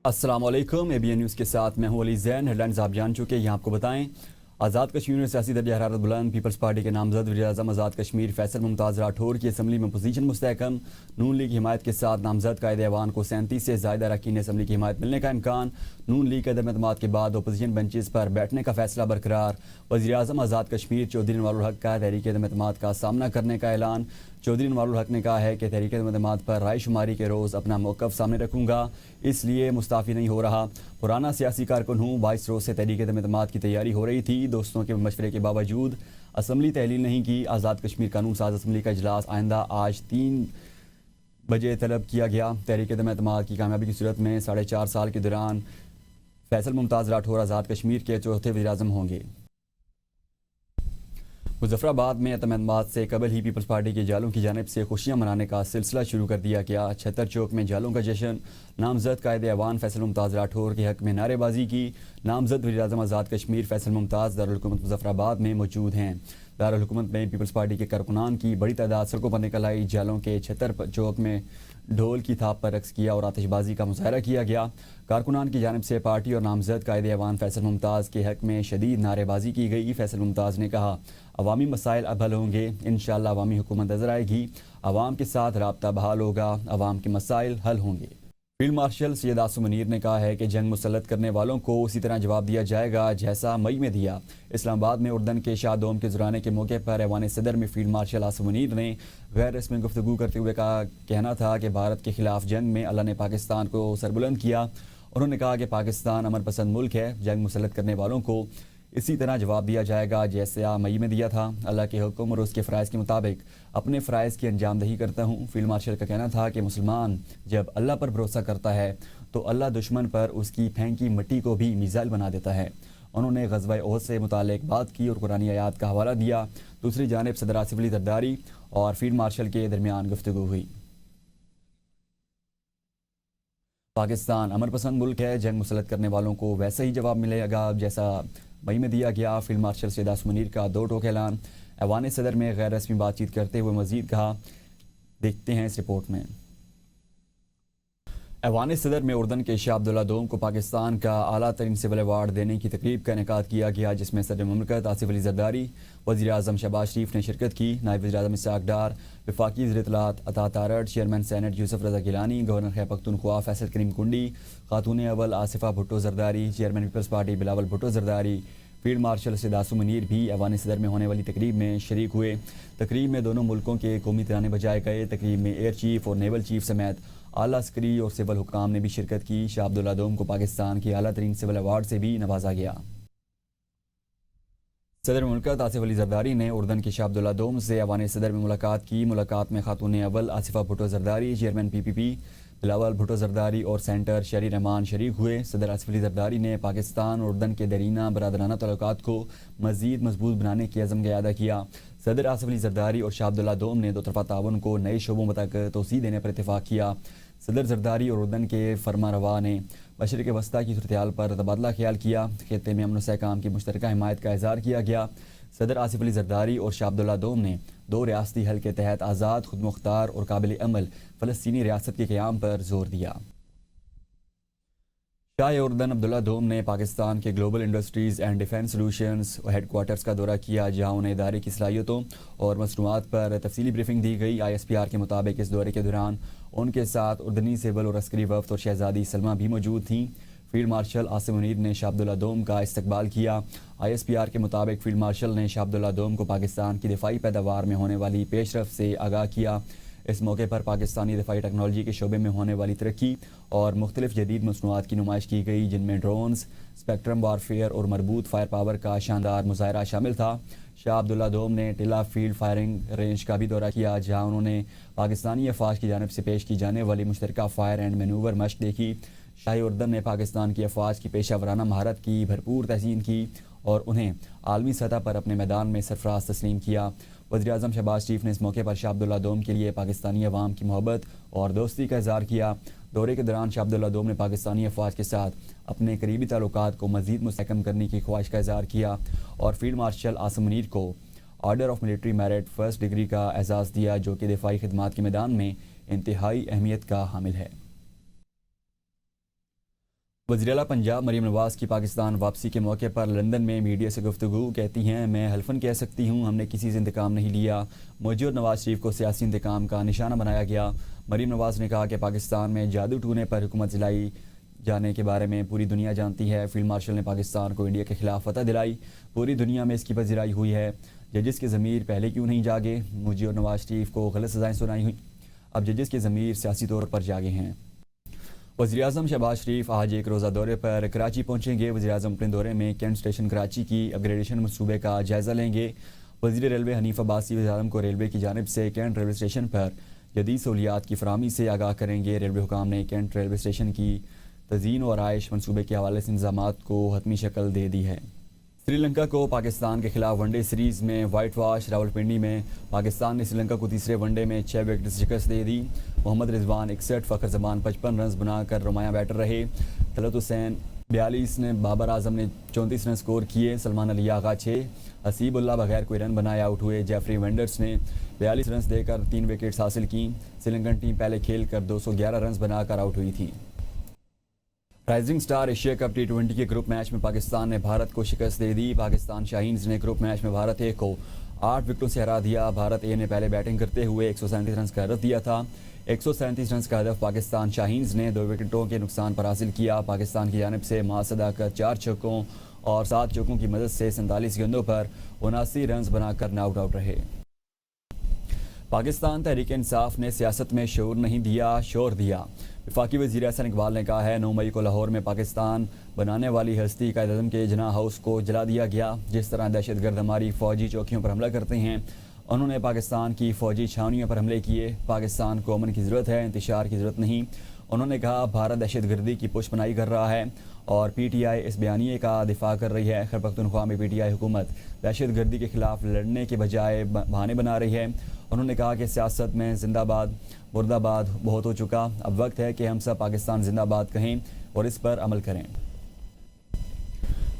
السلام علیکم ABN news کے ساتھ میں ہوں علی زین۔ ہیڈ لائنز آپ جان چکے ہیں، یہاں آپ کو بتائیں۔ آزاد کشمیر میں سیاسی درجہ حرارت بلند، پیپلز پارٹی کے نامزد وزیر اعظم آزاد کشمیر فیصل ممتاز راٹھور کی اسمبلی میں پوزیشن مستحکم۔ نون لیگ کی حمایت کے ساتھ نامزد قائد ایوان کو 37 سے زائد اراکین اسمبلی کی حمایت ملنے کا امکان۔ نون لیگ کے عدم اعتماد کے بعد اپوزیشن بینچز پر بیٹھنے کا فیصلہ برقرار۔ وزیر اعظم آزاد کشمیر چودھری انوار الحق کا تحریک عدم اعتماد کا سامنا کرنے کا اعلان۔ چودھری انوار الحق نے کہا ہے کہ تحریک عدم اعتماد پر رائے شماری کے روز اپنا موقف سامنے رکھوں گا، اس لیے مستعفی نہیں ہو رہا۔ پرانا سیاسی کارکن ہوں، 22 روز سے تحریک عدم اعتماد کی تیاری ہو رہی تھی، دوستوں کے مشورے کے باوجود اسمبلی تحلیل نہیں کی۔ آزاد کشمیر قانون ساز اسمبلی کا اجلاس آئندہ آج 3 بجے طلب کیا گیا۔ تحریک عدم اعتماد کی کامیابی کی صورت میں 4.5 سال کے دوران فیصل ممتاز راٹھور آزاد کشمیر کے چوتھے وزیر اعظم ہوں گے۔ مظفر آباد میں عدم اعتماد سے قبل ہی پیپلز پارٹی کے جالوں کی جانب سے خوشیاں منانے کا سلسلہ شروع کر دیا گیا۔ چھتر چوک میں جالوں کا جشن، نامزد قائد ایوان فیصل ممتاز راٹھور کے حق میں نعرے بازی کی۔ نامزد وزیر اعظم آزاد کشمیر فیصل ممتاز دارالحکومت مظفر آباد میں موجود ہیں۔ دارالحکومت میں پیپلز پارٹی کے کارکنان کی بڑی تعداد سڑکوں پر نکل آئی۔ جالوں کے چھتر چوک میں ڈھول کی تھاپ پر رقص کیا اور آتش بازی کا مظاہرہ کیا گیا۔ کارکنان کی جانب سے پارٹی اور نامزد قائد ایوان فیصل ممتاز کے حق میں شدید نعرے بازی کی گئی۔ فیصل ممتاز نے کہا، عوامی مسائل اب حل ہوں گے، انشاءاللہ عوامی حکومت نظر آئے گی، عوام کے ساتھ رابطہ بحال ہوگا، عوام کے مسائل حل ہوں گے۔ فیلڈ مارشل سید آصف منیر نے کہا ہے کہ جنگ مسلط کرنے والوں کو اسی طرح جواب دیا جائے گا جیسا مئی میں دیا۔ اسلام آباد میں اردن کے شاہ دوم کے زرانے کے موقع پر ایوان صدر میں فیلڈ مارشل آصف منیر نے غیر رسمی گفتگو کرتے ہوئے کہنا تھا کہ بھارت کے خلاف جنگ میں اللہ نے پاکستان کو سربلند کیا۔ انہوں نے کہا کہ پاکستان امن پسند ملک ہے، جنگ مسلط کرنے والوں کو اسی طرح جواب دیا جائے گا جیسا مئی میں دیا تھا۔ اللہ کے حکم اور اس کے فرائض کے مطابق اپنے فرائض کی انجام دہی کرتا ہوں۔ فیلڈ مارشل کا کہنا تھا کہ مسلمان جب اللہ پر بھروسہ کرتا ہے تو اللہ دشمن پر اس کی پھینکی مٹی کو بھی میزائل بنا دیتا ہے۔ انہوں نے غزوہ احد سے متعلق بات کی اور قرآنی آیات کا حوالہ دیا۔ دوسری جانب صدر آصف علی زرداری اور فیلڈ مارشل کے درمیان گفتگو ہوئی۔ پاکستان امن پسند ملک ہے، جنگ مسلط کرنے والوں کو ویسا ہی جواب ملے گا جیسا مئی میں دیا گیا۔ فیلڈ مارشل سید آصف منیر کا دو ٹوک اعلان۔ ایوان صدر میں غیر رسمی بات چیت کرتے ہوئے مزید کہا، دیکھتے ہیں اس رپورٹ میں۔ ایوان صدر میں اردن کے شاہ عبداللہ دوم کو پاکستان کا اعلیٰ ترین سول ایوارڈ دینے کی تقریب کا انعقاد کیا گیا، جس میں صدر مملکت آصف علی زرداری، وزیر اعظم شہباز شریف نے شرکت کی۔ نائب وزیر اعظم اسحاق ڈار، وفاقی وزیر اطلاعات Atta Tarar, chairman senate Yousaf Raza Gilani, governor Khyber Pakhtunkhwa Faisal Karim Kundi, خاتون اول Aseefa Bhutto Zardari, chairman Peoples Party Bilawal Bhutto Zardari, field marshal Syed Asif Munir بھی ایوان صدر میں ہونے والی تقریب میں شریک ہوئے۔ تقریب میں دونوں ملکوں کے قومی ترانے بجائے گئے۔ تقریب میں ایئر چیف اور نیول چیف سمیت اعلیٰ عسکری اور سول حکام نے بھی شرکت کی۔ شاہ عبداللہ دوم کو پاکستان کے اعلیٰ ترین سول ایوارڈ سے بھی نوازا گیا۔ صدر مملکت آصف علی زرداری نے اردن کے شاہ عبداللہ دوم سے ایوان صدر میں ملاقات کی۔ ملاقات میں خاتون اول آصفہ بھٹو زرداری، چیئرمین PPP بلاول بھٹو زرداری اور سینٹر شہری رحمان شریک ہوئے۔ صدر آصف علی زرداری نے پاکستان اور اردن کے دیرینہ برادرانہ تعلقات کو مزید مضبوط بنانے کے عزم کا اعادہ کیا۔ صدر آصف علی زرداری اور شاہ عبداللہ دوم نے دو طرفہ تعاون کو نئے شعبوں تک توسیع دینے پر اتفاق کیا۔ صدر زرداری اور اردن کے فرما روا نے مشرق وسطیٰ کی صورتحال پر تبادلہ خیال کیا۔ خطے میں امن و استحکام کی مشترکہ حمایت کا اظہار کیا گیا۔ صدر آصف علی زرداری اور شاہ عبداللہ دوم نے دو ریاستی حل کے تحت آزاد، خود مختار اور قابل عمل فلسطینی ریاست کے قیام پر زور دیا۔ شاہ اردن عبداللہ دوم نے پاکستان کے global industries and defence solutions headquarters کا دورہ کیا، جہاں انہیں ادارے کی صلاحیتوں اور مصنوعات پر تفصیلی بریفنگ دی گئی۔ ISPR کے مطابق اس دورے کے دوران ان کے ساتھ اردنی سول اور عسکری وفد اور شہزادی سلمہ بھی موجود تھیں۔ فیلڈ مارشل آصف منیر نے شاہ عبداللہ دوم کا استقبال کیا۔ ISPR کے مطابق فیلڈ مارشل نے شاہ عبداللہ دوم کو پاکستان کی دفاعی پیداوار میں ہونے والی پیش رفت سے آگاہ کیا۔ اس موقع پر پاکستانی دفاعی ٹیکنالوجی کے شعبے میں ہونے والی ترقی اور مختلف جدید مصنوعات کی نمائش کی گئی، جن میں ڈرونز، اسپیکٹرم وارفیئر اور مربوط فائر پاور کا شاندار مظاہرہ شامل تھا۔ شاہ عبداللہ دوم نے ٹیلا فیلڈ فائرنگ رینج کا بھی دورہ کیا، جہاں انہوں نے پاکستانی افواج کی جانب سے پیش کی جانے والی مشترکہ فائر اینڈ مینوور مشق دیکھی۔ شاہ اردن نے پاکستان کی افواج کی پیشہ ورانہ مہارت کی بھرپور تحسین کی اور انہیں عالمی سطح پر اپنے میدان میں سرفراز تسلیم کیا۔ وزیر اعظم شہباز شریف نے اس موقع پر شاہ عبداللہ دوم کے لیے پاکستانی عوام کی محبت اور دوستی کا اظہار کیا۔ دورے کے دوران شاہ عبداللہ دوم نے پاکستانی افواج کے ساتھ اپنے قریبی تعلقات کو مزید مستحکم کرنے کی خواہش کا اظہار کیا اور فیلڈ مارشل آصف منیر کو order of military merit first degree کا اعزاز دیا، جو کہ دفاعی خدمات کے میدان میں انتہائی اہمیت کا حامل ہے۔ वज़ीर-ए-आला पंजाब मरीम नवाज़ की पाकिस्तान वापसी के मौके पर लंदन में मीडिया से गुफ्तगू। कहती हैं, मैं हल्फन कह सकती हूँ, हमने किसी से इंतकाम नहीं लिया। मुझे और नवाज शरीफ को सियासी इंतकाम का निशाना बनाया गया। मरीम नवाज़ ने कहा कि पाकिस्तान में जादू टूने पर हुकूमत चलाई जाने के बारे में पूरी दुनिया जानती है। फील्ड मार्शल ने पाकिस्तान को इंडिया के खिलाफ फतह दिलाई। पूरी दुनिया में इसकी पजीराई हुई है। जजेस के ज़मीर पहले क्यों नहीं जागे? मुझे और नवाज शरीफ को गलत सज़ाएँ सुनाई हुई, अब जजेस के ज़मीर सियासी तौर पर जागे हैं। वज़ीर-ए-आज़म शहबाज शरीफ आज एक रोज़ा दौरे पर कराची पहुंचेंगे। वज़ीर-ए-आज़म अपने दौरे में कैंट स्टेशन कराची की अपग्रेडेशन मनसूबे का जायज़ा लेंगे। वज़ीर रेलवे हनीफ अब्बासी वज़ीर-ए-आज़म को रेलवे की जानिब से कैंट रेलवे स्टेशन पर जदीद सहूलियात की फराहमी से आगाह करेंगे। रेलवे हुकाम ने कैंट रेलवे स्टेशन की तज़ीन और आइश मनसूबे के हवाले से इंतज़ामात को हतमी शक्ल दे दी है। श्रीलंका को पाकिस्तान के खिलाफ वनडे सीरीज़ में वाइट वॉश। रावलपिंडी में पाकिस्तान ने श्रीलंका को तीसरे वनडे में 6 विकेट से शिकस्त दे दी। मोहम्मद रिजवान 61, फ़खर जमान 55 रन बनाकर नुमायां बैटर रहे। तलत हुसैन 42 ने, बाबर आजम ने 34 रन स्कोर किए। सलमान अली आगा 6, हसीबुल्ला बगैर कोई रन बनाए आउट हुए। जेफरी वेंडर्स ने 42 रन देकर 3 विकेट्स हासिल की। श्रीलंकन टीम पहले खेल कर 211 रन बनाकर आउट हुई थी। Rising star Asia cup T20 के ग्रुप मैच में पाकिस्तान ने भारत को शिकस्त दे दी। पाकिस्तान शाहीन्स ने ग्रुप मैच में भारत ए को 8 विकेटों से हरा दिया। भारत ए ने पहले बैटिंग करते हुए 137 रन का हदफ दिया था। 137 रन का हदफ पाकिस्तान शाहीन्स ने 2 विकेटों के नुकसान पर हासिल किया। पाकिस्तान की जानिब से मास अदा कर 4 छक्कों और 7 चौकों की मदद से 47 गेंदों पर 79 रन बनाकर नॉट आउट रहे। पाकिस्तान तहरीक इंसाफ ने सियासत में शोर नहीं दिया, शोर दिया। वफाकी वज़ीर एहसन इकबाल ने कहा है, 9 मई को लाहौर में पाकिस्तान बनाने वाली हस्ती कायद-ए-आज़म के जना हाउस को जला दिया गया। जिस तरह दहशतगर्द हमारी फ़ौजी चौकियों पर हमला करते हैं, उन्होंने पाकिस्तान की फ़ौजी छावनियों पर हमले किए। पाकिस्तान को अमन की ज़रूरत है, इंतशार की ज़रूरत नहीं। उन्होंने कहा, भारत दहशतगर्दी की पुष्पनाई कर रहा है और PTI इस बयानिए का दिफा कर रही है। खैबर पख्तूनख्वा में PTI हुकूमत दहशतगर्दी के खिलाफ लड़ने के बजाय बहाने बना रही है। उन्होंने कहा कि सियासत में जिंदाबाद मुर्दाबाद बहुत हो चुका, अब वक्त है कि हम सब पाकिस्तान जिंदाबाद कहें और इस पर अमल करें।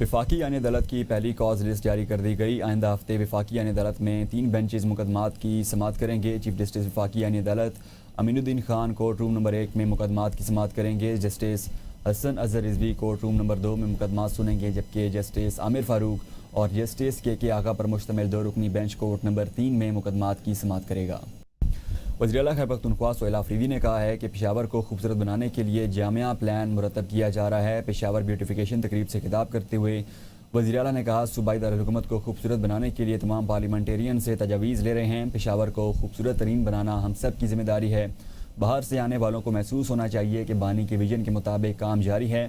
वफाकी आईन अदालत की पहली कॉज लिस्ट जारी कर दी गई। आइंदा हफ्ते वफाकी आईन अदालत में 3 बेंचेस मुकदमात की समाअत करेंगे। चीफ जस्टिस वफाकी आईन अदालत Aminuddin Khan court room number 1 में मुकदमात की समाअत करेंगे। Justice Hasan Azhar Rizvi court room number 2 में मुकदमात सुनेंगे, जबकि जस्टिस आमिर फारूक और जस्टिस के आगा पर मुश्तमिल 2 रुकनी बेंच कोर्ट नंबर 3 में मुकदमात की समाअत करेगा। वज़ीर-ए-आला खैबर पख्तूनख्वा सोहेल आफरीदी ने कहा है कि पेशावर को खूबसूरत बनाने के लिए जामिया प्लान मुरतब किया जा रहा है। पेशावर ब्यूटिफिकेशन तकरीब से खिताब करते हुए वज़ीर-ए-आला ने कहा, सूबाई दारुल-हुकूमत को खूबसूरत बनाने के लिए तमाम पार्लियामेंटेरियन से तजावीज़ ले रहे हैं। पेशावर को खूबसूरत तरीन बनाना हम सब की जिम्मेदारी है। बाहर से आने वालों को महसूस होना चाहिए कि बानी के विजन के मुताबिक काम जारी है।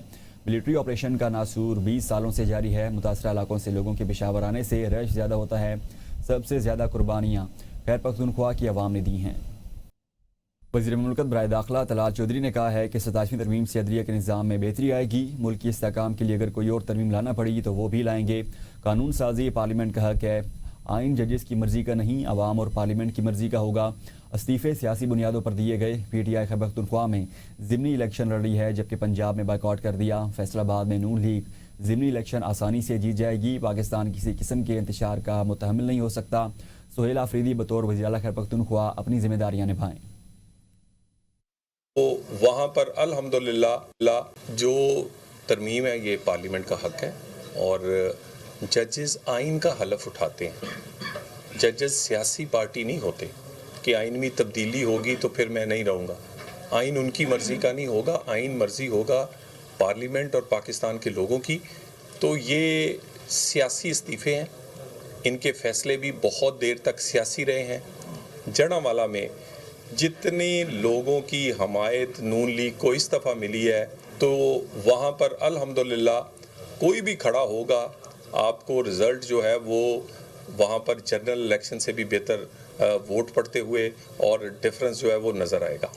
मिलिट्री ऑपरेशन का नासूर 20 सालों से जारी है। मुतासरा इलाकों से लोगों के पेशावर आने से रश ज़्यादा होता है। सबसे ज़्यादा कुर्बानियाँ खैबर पख्तूनख्वा की आवाम ने दी हैं। वज़ीर मुल्कत बराए दाखिला तलाल चौधरी ने कहा है कि 27वीं तरमीम से अदलिया के निज़ाम में बेहतरी आएगी। मुल्क की इस्तेहकाम के लिए अगर कोई और तरमीम लाना पड़ी तो वो भी लाएंगे। कानून साजी पार्लियामेंट का हक है। आइन जजेस की मर्जी का नहीं, आवाम और पार्लियामेंट की मर्जी का होगा। इस्तीफ़े सियासी बुनियादों पर दिए गए। PTI खैबर पख्तूनख्वा में ज़िमनी इलेक्शन लड़ रही है, जबकि पंजाब में बायकॉट कर दिया। फैसलाबाद में नून लीग ज़िमनी इलेक्शन आसानी से जीत जाएगी। पाकिस्तान किसी किस्म के इंतशार का मुतहम्मिल नहीं हो सकता। सोहेल आफरीदी बतौर वज़ीर-ए-आला खैबर पख्तूनख्वा अपनी जिम्मेदारियाँ निभाएं। तो वहाँ पर अल्हम्दुलिल्लाह जो तरमीम है ये पार्लियामेंट का हक है और जजेस आइन का हलफ उठाते हैं। जजेस सियासी पार्टी नहीं होते कि आइन में तब्दीली होगी तो फिर मैं नहीं रहूँगा। आइन उनकी मर्ज़ी का नहीं होगा, आइन मर्ज़ी होगा पार्लियामेंट और पाकिस्तान के लोगों की। तो ये सियासी इस्तीफ़े हैं, इनके फ़ैसले भी बहुत देर तक सियासी रहे हैं। जड़ांवाला में जितने लोगों की हमायत नून लीग को इस दफ़ा मिली है तो वहाँ पर अल्हम्दुलिल्लाह कोई भी खड़ा होगा, आपको रिज़ल्ट जो है वो वहाँ पर जनरल इलेक्शन से भी बेहतर वोट पड़ते हुए और डिफरेंस जो है वो नज़र आएगा।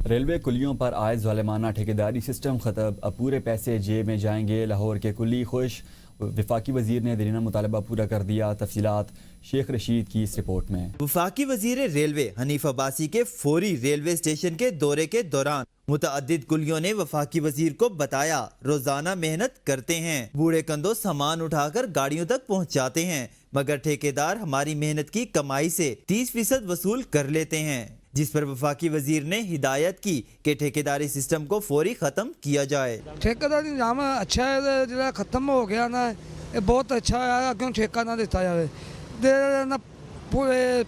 रेलवे कुलियों पर आए ज़ालिमाना ठेकेदारी सिस्टम ख़त्म, अब पूरे पैसे जेब में जाएंगे। लाहौर के कुली खुश, वफाकी वजीर ने देरीना मुतालबा पूरा कर दिया। तफसीलात शेख रशीद की इस रिपोर्ट में। वफाकी वजीर रेलवे हनीफ अब्बासी के फौरी रेलवे स्टेशन के दौरे के दौरान मुतअद्दिद कुलियों ने वफाकी वजीर को बताया, रोजाना मेहनत करते हैं, बूढ़े कंधों सामान उठाकर गाड़ियों तक पहुंचाते हैं, मगर ठेकेदार हमारी मेहनत की कमाई से 30% वसूल कर लेते हैं। जिस पर वफाकी वजीर ने हिदायत की कि ठेकेदारी सिस्टम को फौरी खत्म किया जाए। ਠੇਕੇਦਾਰੀ ਨਿਜ਼ਾਮ ਅੱਛਾ ਹੈ ਤੇ ਜਿਹੜਾ ਖਤਮ ਹੋ ਗਿਆ ਨਾ ਇਹ ਬਹੁਤ ਅੱਛਾ ਹੈ, ਅੱਗੇ ਠੇਕਾ ਨਾ ਦਿੱਤਾ ਜਾਵੇ ਤੇ ਨਾ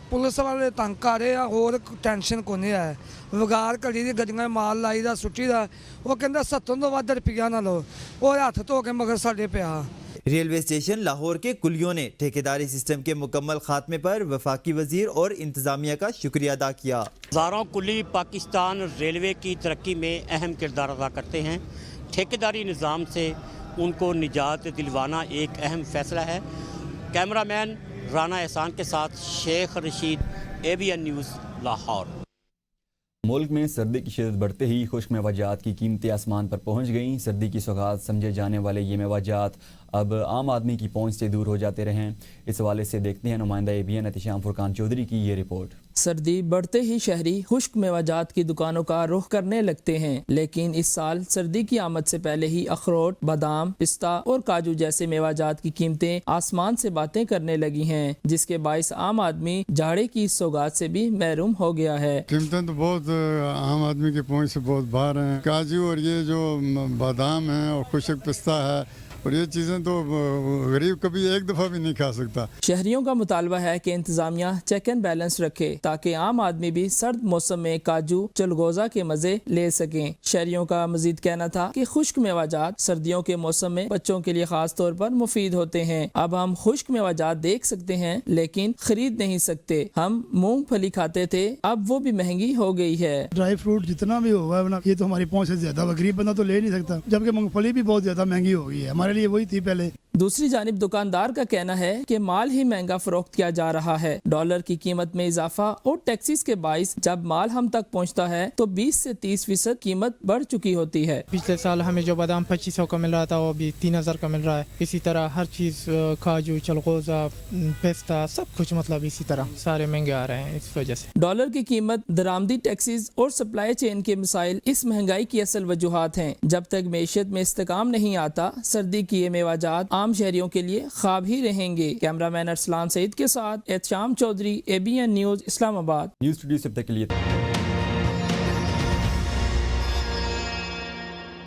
ਪੁਲਿਸ ਵਾਲੇ ਤੰਗ ਕਰ ਰਹੇ ਆ, ਹੋਰ ਟੈਨਸ਼ਨ ਕੋਈ ਨਹੀਂ ਹੈ। ਵਗਾਰ ਘੜੀ ਦੀ ਗੱਡੀਆਂ ਮਾਲ ਲਾਈ ਦਾ ਸੁੱਟੀ ਦਾ, ਉਹ ਕਹਿੰਦਾ 70 ਤੋਂ ਵੱਧ ਰੁਪਈਆ ਨਾ ਲਓ, ਉਹ ਹੱਥ ਧੋ ਕੇ ਮਗਰ ਸਾਡੇ ਪਿਆ। रेलवे स्टेशन लाहौर के कुलियों ने ठेकेदारी सिस्टम के मुकम्मल खात्मे पर वफाकी वजीर और इंतजामिया का शुक्रिया अदा किया। हज़ारों कुली पाकिस्तान रेलवे की तरक्की में अहम किरदार अदा करते हैं। ठेकेदारी निज़ाम से उनको निजात दिलवाना एक अहम फ़ैसला है। कैमरामैन राना एहसान के साथ शेख रशीद, ABN न्यूज़, लाहौर। मुल्क में सर्दी की शिद्दत बढ़ते ही खुश्क मेवाजात की कीमतें आसमान पर पहुंच गईं। सर्दी की सौगात समझे जाने वाले ये मेवाजात अब आम आदमी की पहुंच से दूर हो जाते रहे हैं। इस हवाले से देखते हैं नुमाइंदा ABN एहतिशाम फुरकान चौधरी की ये रिपोर्ट। सर्दी बढ़ते ही शहरी खुश्क मेवाजात की दुकानों का रुख करने लगते हैं, लेकिन इस साल सर्दी की आमद से पहले ही अखरोट, बादाम, पिस्ता और काजू जैसे मेवाजात की कीमतें आसमान से बातें करने लगी हैं, जिसके बाइस आम आदमी जाड़े की इस सौगात से भी महरूम हो गया है। कीमतें तो बहुत आम आदमी की पहुंच से बहुत बाहर हैं। काजू और ये जो बादाम है और खुशक पिस्ता है और ये चीज़ें तो गरीब कभी एक दफ़ा भी नहीं खा सकता। शहरियों का मुतालबा है कि इंतजामिया चेक एंड बैलेंस रखे ताकि आम आदमी भी सर्द मौसम में काजू चलगोजा के मजे ले सकें। शहरियों का मजीद कहना था कि खुश्क मेवाजात सर्दियों के मौसम में बच्चों के लिए खास तौर पर मुफीद होते हैं। अब हम खुश्क मेवाजात देख सकते हैं लेकिन खरीद नहीं सकते। हम मूंगफली खाते थे, अब वो भी महंगी हो गई है। ड्राई फ्रूट जितना भी होगा ना, ये तो हमारी पहुंच से ज्यादा, गरीब बंदा तो ले नहीं सकता, जबकि मूंगफली भी बहुत ज्यादा महंगी हो गई है। हमारे लिए वही थी पहले। दूसरी जानिब दुकानदार का कहना है कि माल ही महंगा फरोख्त किया जा रहा है। डॉलर की कीमत में इजाफा और टैक्सेस के बाइस जब माल हम तक पहुंचता है तो 20 से 30% कीमत बढ़ चुकी होती है। पिछले साल हमें जो बादाम 2500 का मिल रहा था वो अभी 3000 का मिल रहा है। इसी तरह हर चीज़ काजू, चलगोजा, पिस्ता, सब कुछ मतलब इसी तरह सारे महंगे आ रहे हैं इस वजह से। डॉलर की कीमत, दरामदी टैक्सेस और सप्लाई चेन के मसाइल इस महंगाई की असल वजूहात हैं। जब तक मेशियत में इस्तेकाम नहीं आता, सर्दी की ये मेवाजात आम शहरियों के लिए ख्वाब ही रहेंगे। कैमरामैन अरसलान सईद के साथ Ehtisham Chaudhry, ABN news, Islamabad. News studio से अब तक के लिए